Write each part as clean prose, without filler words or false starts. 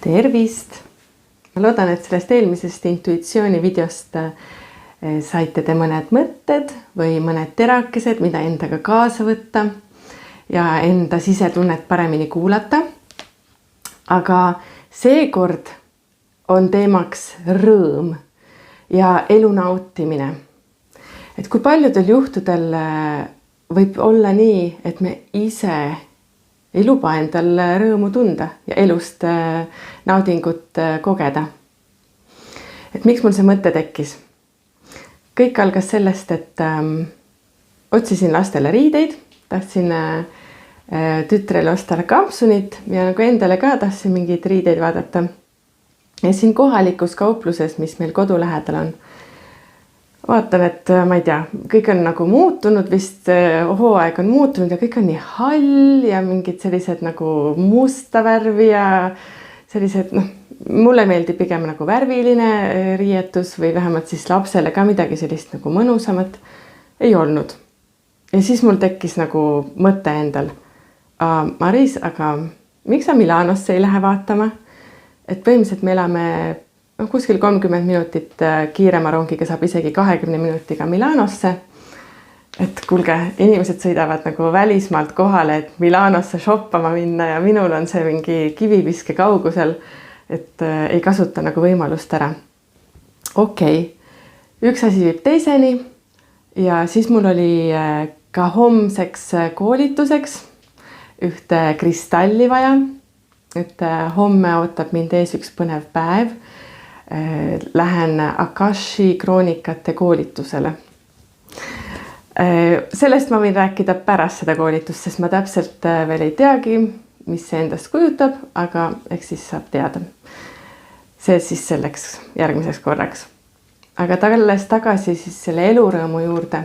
Tervist! Ma loodan, et sellest eelmisest intuitsiooni videost saite te mõned mõtted või mõned terakesed, mida endaga kaasa võtta ja enda sisetunnet paremini kuulata. Aga seekord on teemaks rõõm ja elu nautimine. Et kui paljudel juhtudel võib olla nii, et me ise ei luba endal rõõmu tunda ja elust naudingut kogeda. Et miks mul see mõte tekkis? Kõik algas sellest, et otsisin lastele riideid, tahtsin tütrele osta kampsunit ja nagu endale ka tahtsin mingeid riideid vaadata. Ja siin kohalikus kaupluses, mis meil kodu lähedal on, vaatan, et ma ei tea, kõik on nagu muutunud, vist hooaeg on muutunud ja kõik on nii hall ja mingid sellised nagu musta värvi ja sellised, mulle meeldib pigem nagu värviline riietus või vähemalt siis lapsele ka midagi sellist nagu mõnusamat ei olnud. Ja siis mul tekkis nagu mõte endal, Maris, aga miks sa Milanosse ei lähe vaatama? Et põhimõtteliselt me elame kuskil 30 minutit kiirema rongiga saab isegi 20 minutiga Milanosse. Et kuulge, inimesed sõidavad nagu välismaalt kohale, et Milanosse shoppama minna ja minul on see mingi kiviviske kaugusel, et ei kasuta nagu võimalust ära. Okei, üks asi viib teiseni ja siis mul oli ka homseks koolituseks ühte kristalli vaja, et homme ootab mind ees üks põnev päev. Lähen Akashi kroonikate koolitusele. Sellest ma võin rääkida pärast seda koolitust, sest ma täpselt veel ei teagi, mis see endast kujutab, aga eks siis saab teada. See siis selleks järgmiseks korraks. Aga tulles tagasi siis selle elurõõmu juurde,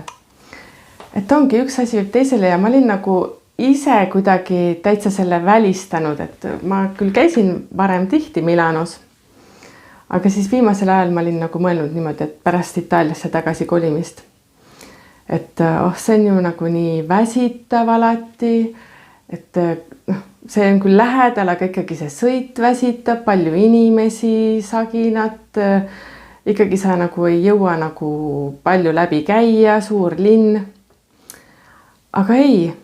et ongi üks asi võib teisele ja ma olin nagu ise kuidagi täitsa selle välistanud, et ma küll käisin varem tihti Milanos, aga siis viimasel ajal ma olin nagu mõelnud niimoodi, et pärast Itaaliasse tagasi kolimist. Et see on ju nagu nii väsitav alati, et see on küll lähedal, aga ikkagi see sõit väsitab, palju inimesi, saginat, ikkagi sa nagu ei jõua nagu palju läbi käia, suur linn. Aga ei,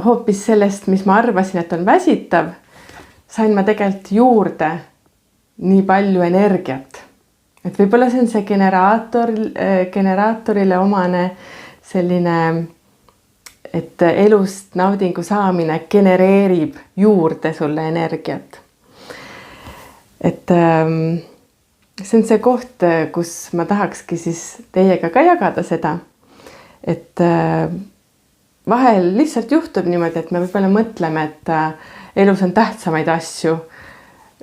hoopis sellest, mis ma arvasin, et on väsitav, sain ma tegelikult juurde nii palju energiat. Et võib-olla see on see generaatorile omane selline, et elust naudingu saamine genereerib juurde sulle energiat. Et see on see koht, kus ma tahakski siis teiega ka jagada seda, et vahel lihtsalt juhtub niimoodi, et me võib-olla mõtleme, et elus on tähtsamaid asju.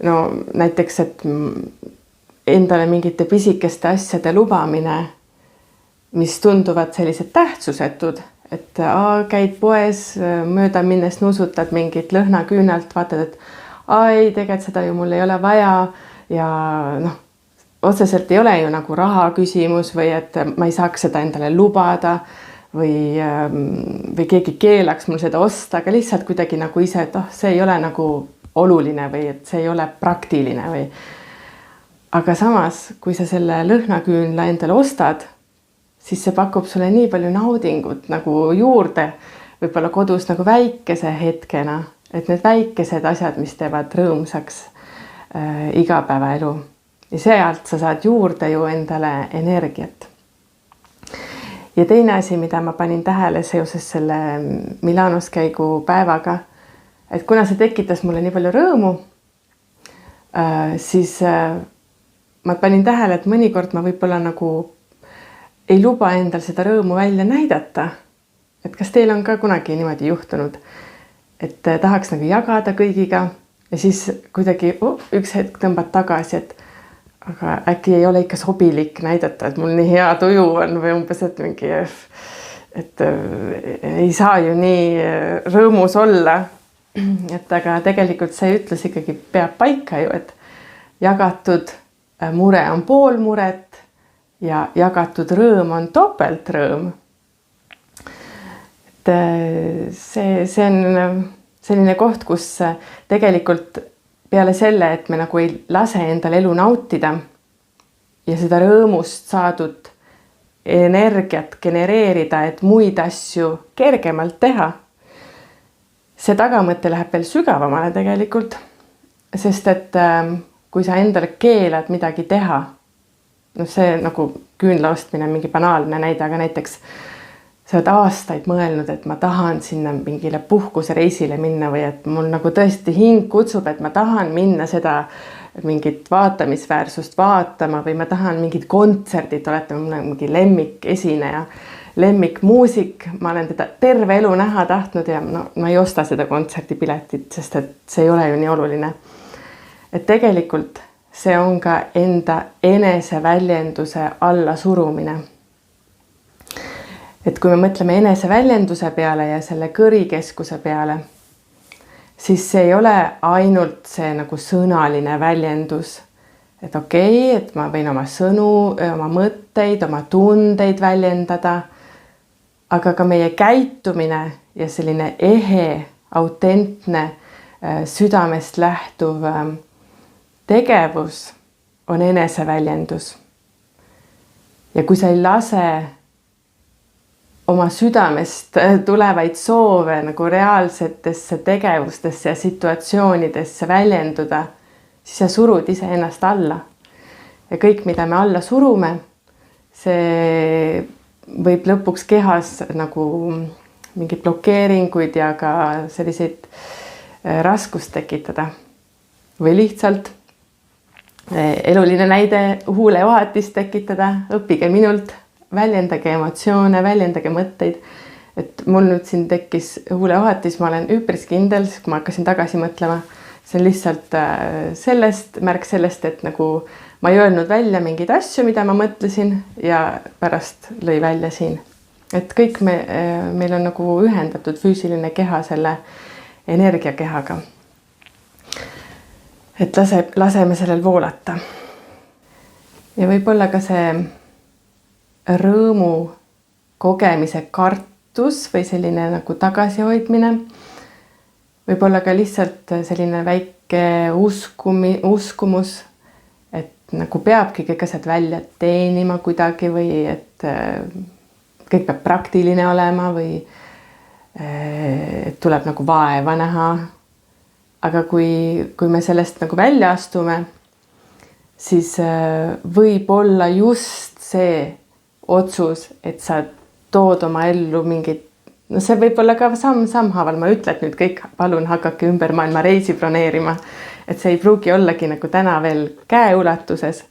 No näiteks, et endale mingite pisikeste asjade lubamine, mis tunduvad sellised tähtsusetud, et käid poes, mööda minnes nusutad mingit lõhnaküünalt, vaatad, et ei, tegelikult seda ju mul ei ole vaja ja otseselt ei ole ju nagu raha küsimus või et ma ei saaks seda endale lubada või keegi keelaks mul seda osta, aga lihtsalt kuidagi nagu ise, et see ei ole nagu oluline või et see ei ole praktiline või. Aga samas, kui sa selle lõhnaküünla endale ostad, siis see pakub sulle nii palju naudingut nagu juurde, võib-olla kodus nagu väikese hetkena, et need väikesed asjad, mis teevad rõõmsaks igapäevaelu. Ja sealt sa saad juurde ju endale energiat. Ja teine asi, mida ma panin tähele seoses selle Milanos käigu päevaga, et kuna see tekitas mulle nii palju rõõmu, siis ma panin tähele, et mõnikord ma võib-olla nagu ei luba endal seda rõõmu välja näidata. Et kas teil on ka kunagi niimoodi juhtunud, et tahaks nagu jagada kõigiga ja siis kuidagi üks hetk tõmbad tagasi, et aga äkki ei ole ikka sobilik näidata, et mul nii hea tuju on või umbes, et mingi, et ei saa ju nii rõõmus olla. Et aga tegelikult see ütlus ikkagi peab paika ju, et jagatud mure on pool muret ja jagatud rõõm on topelt rõõm. Et see on selline koht, kus tegelikult peale selle, et me nagu ei lase endal elu nautida ja seda rõõmust saadud energiat genereerida, et muid asju kergemalt teha. See tagamõte läheb veel sügavamale tegelikult, sest et kui sa endale keelad midagi teha, see nagu küünla ostmine on mingi banaalne näide, aga näiteks sa oled aastaid mõelnud, et ma tahan sinna mingile puhkusereisile minna või et mul nagu tõesti hing kutsub, et ma tahan minna seda mingit vaatamisväärsust vaatama või ma tahan mingit kontserdit, olete mingi lemmikesineja, lemmikmuusik, ma olen teda terve elu näha tahtnud ja ma ei osta seda kontserdipiletit, sest et see ei ole ju nii oluline. Et tegelikult see on ka enda eneseväljenduse alla surumine. Et kui me mõtleme eneseväljenduse peale ja selle kõrikeskuse peale, siis see ei ole ainult see nagu sõnaline väljendus. Et okei, et ma võin oma sõnu, oma mõtteid, oma tundeid väljendada, aga ka meie käitumine ja selline ehe, autentne, südamest lähtuv tegevus on eneseväljendus. Ja kui sa ei lase oma südamest tulevaid soove nagu reaalsetesse tegevustesse ja situatsioonidesse väljenduda, siis sa surud iseennast alla. Ja kõik, mida me alla surume, see võib lõpuks kehas nagu mingid blokeeringuid ja ka selliseid raskust tekitada. Või lihtsalt eluline näide huulevahatist tekitada, õppige minult, väljendage emotsioone, väljendage mõtteid. Et mul nüüd siin tekkis huulevahatis, ma olen üpris kindel, kui ma hakkasin tagasi mõtlema. See on lihtsalt märk sellest, et nagu ma ei öelnud välja mingeid asju, mida ma mõtlesin ja pärast lõi välja siin. Et kõik meil on nagu ühendatud füüsiline keha selle energiakehaga. Et laseme sellel voolata. Ja võib-olla ka see rõõmu kogemise kartus või selline nagu tagasihoidmine. Võib-olla ka lihtsalt selline väike uskumus, et nagu peabki kõik asjad välja teenima kuidagi või et kõik peab praktiline olema või et tuleb nagu vaeva näha. Aga kui me sellest nagu välja astume, siis võib olla just see otsus, et sa tood oma ellu mingit, see võib olla ka samm-haaval, ma ütlen nüüd kõik, palun hakake ümber maailma reisi broneerima, et see ei pruugi ollagi nagu täna veel käeulatuses,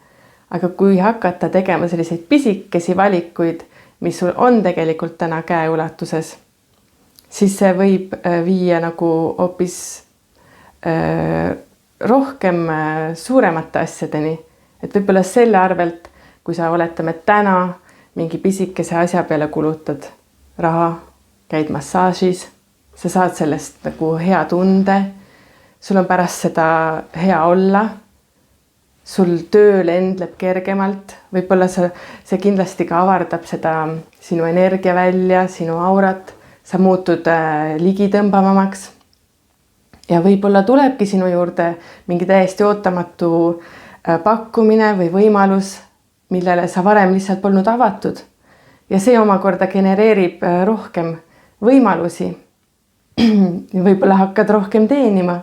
aga kui hakata tegema selliseid pisikesi valikuid, mis sul on tegelikult täna käeulatuses, siis see võib viia nagu hoopis rohkem suuremate asjadeni, et võib-olla selle arvelt, kui sa oletame täna mingi pisikese asja peale kulutad raha, käid massaažis, sa saad sellest nagu hea tunde, sul on pärast seda hea olla, sul töö lendleb kergemalt, võib-olla see kindlasti ka avardab seda sinu energia välja, sinu aurat, sa muutud ligitõmbavamaks ja võib-olla tulebki sinu juurde mingi täiesti ootamatu pakkumine või võimalus, millele sa varem lihtsalt polnud avatud. Ja see omakorda genereerib rohkem võimalusi. Võib-olla hakkad rohkem teenima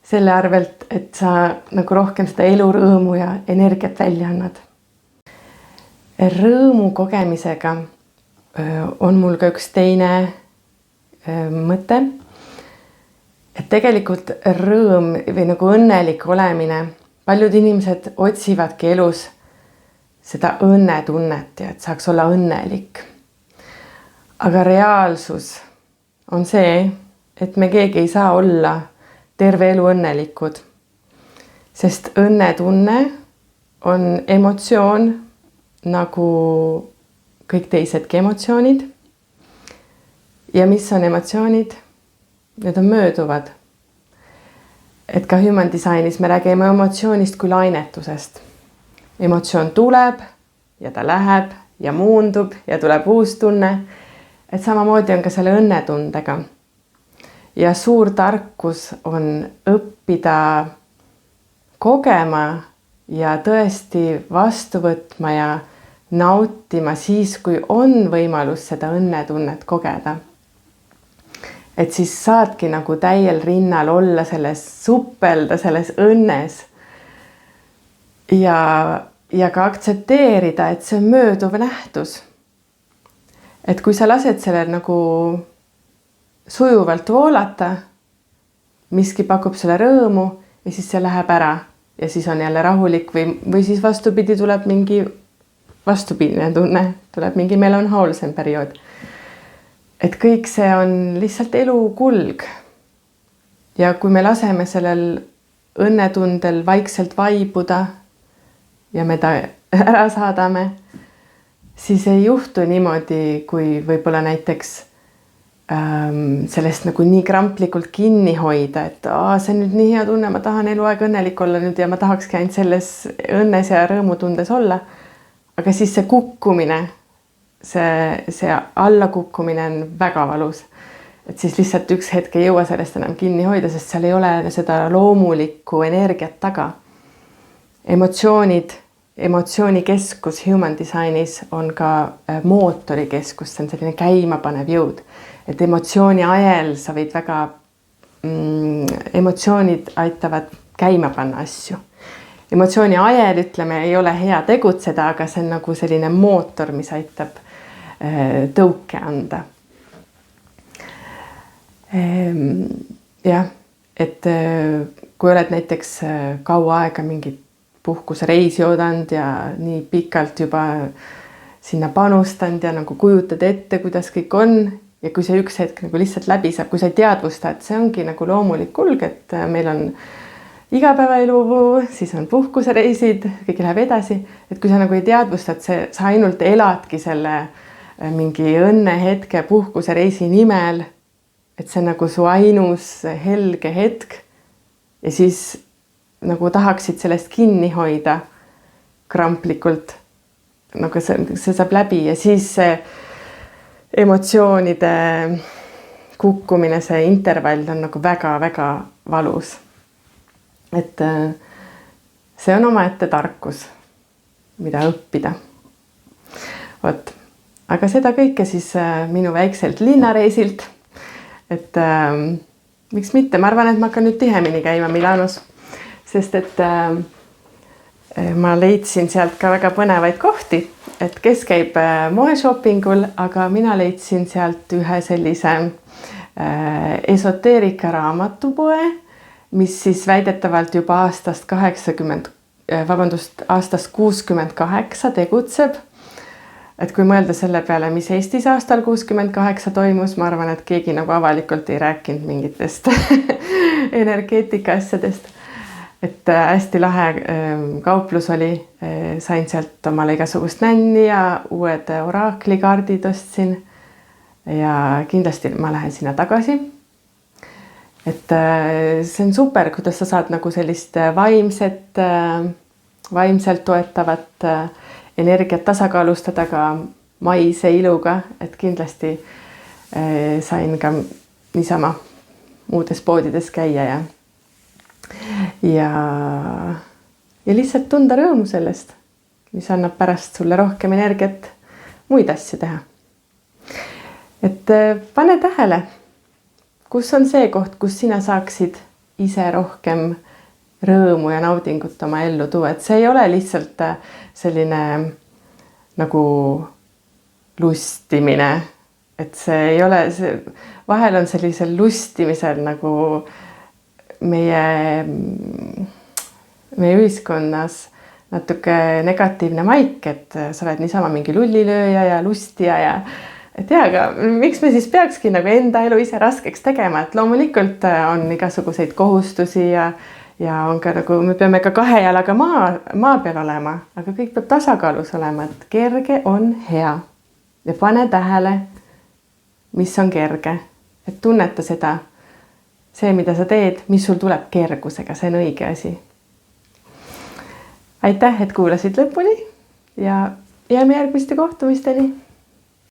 selle arvelt, et sa nagu rohkem seda elurõõmu ja energiat välja annad. Rõõmu kogemisega on mul ka üks teine mõte, et tegelikult rõõm või nagu õnnelik olemine, paljud inimesed otsivadki elus seda õnnetunnet ja et saaks olla õnnelik. Aga reaalsus on see, et me keegi ei saa olla terve elu õnnelikud, sest õnnetunne on emotsioon nagu kõik teisedki emotsioonid. Ja mis on emotsioonid? Need on mööduvad. Et ka human designis me räägime emotsioonist kui lainetusest. Emotsioon tuleb ja ta läheb ja muundub ja tuleb uus tunne. Et samamoodi on ka selle õnnetundega. Ja suur tarkus on õppida kogema ja tõesti vastu võtma ja nautima siis, kui on võimalus seda õnnetunnet kogeda. Et siis saadki nagu täiel rinnal olla selles, suppelda selles õnnes ja ka aktsepteerida, et see on mööduv nähtus. Et kui sa lased sellel nagu sujuvalt voolata, miski pakub sulle rõõmu ja siis see läheb ära ja siis on jälle rahulik või siis vastupidi, tuleb mingi vastupidine tunne, tuleb mingi melanhoolsem periood. Et kõik see on lihtsalt elu kulg. Ja kui me laseme sellel õnnetundel vaikselt vaibuda ja me ta ära saadame, siis ei juhtu niimoodi, kui võib-olla näiteks sellest nagu nii kramplikult kinni hoida, et see on nüüd nii hea tunne, ma tahan eluaeg õnnelik olla nüüd ja ma tahakski ainult selles õnnes ja rõõmutundes olla. Aga siis see kukkumine, see allakukkumine on väga valus. Et siis lihtsalt üks hetk ei jõua sellest enam kinni hoida, sest seal ei ole seda loomulikku energiat taga. Emotsioonikeskus human designis on ka mootorikeskus, see on selline käimapanev jõud. Et emotsiooni ajel sa võid väga, emotsioonid aitavad käima panna asju. Emotsiooni ajel, ütleme, ei ole hea tegutseda, aga see on nagu selline mootor, mis aitab tõuke anda. Jah, et kui oled näiteks kaua aega mingit puhkusereisi oodanud ja nii pikalt juba sinna panustanud ja nagu kujutad ette, kuidas kõik on ja kui see üks hetk nagu lihtsalt läbi saab, kui sa ei teadvusta, et see ongi nagu loomulik kulg, et meil on igapäevaelu, siis on puhkusereisid, kõik läheb edasi, et kui sa nagu ei teadvusta, et sa ainult eladki selle mingi õnnehetke puhkusereisi nimel, et see on nagu su ainus helge hetk ja siis nagu tahaksid sellest kinni hoida kramplikult, nagu see saab läbi ja siis see emotsioonide kukkumine, see intervall on nagu väga-väga valus. Et see on omaette tarkus, mida õppida. Vot. Aga seda kõike siis minu väikselt linnareisilt. Et miks mitte, ma arvan, et ma hakkan nüüd tihemini käima Milanos, sest et ma leidsin sealt ka väga põnevaid kohti, et kes käib moeshoppingul, aga mina leidsin sealt ühe sellise esoteerika raamatupoe, mis siis väidetavalt juba aastast 68 tegutseb. Et kui mõelda selle peale, mis Eestis aastal 68 toimus, ma arvan, et keegi nagu avalikult ei rääkinud mingitest energeetika asjadest. Et hästi lahe kauplus oli, sain sealt omale igasugust nänni ja uued oraaklikardid ostsin ja kindlasti ma lähen sinna tagasi. Et see on super, kuidas sa saad nagu sellist vaimselt toetavat energiat tasakaalustada ka maise iluga, et kindlasti sain ka niisama muudes poodides käia ja lihtsalt tunda rõõmu sellest, mis annab pärast sulle rohkem energiat muid asju teha. Et pane tähele, kus on see koht, kus sina saaksid ise rohkem rõõmu ja naudingut oma ellu tuua, et see ei ole lihtsalt selline nagu lustimine, et see ei ole, vahel on sellisel lustimisel nagu meie ühiskonnas natuke negatiivne maik, et sa oled niisama mingi lullilööja ja lustija ja et aga miks me siis peakski nagu enda elu ise raskeks tegema, et loomulikult on igasuguseid kohustusi ja on ka nagu, me peame ka kahe jalaga maa peal olema, aga kõik peab tasakaalus olema, et kerge on hea ja pane tähele, mis on kerge, et tunneta seda, see, mida sa teed, mis sul tuleb kergusega, see on õige asi. Aitäh, et kuulasid lõpuni ja jääme järgmiste kohtumisteni.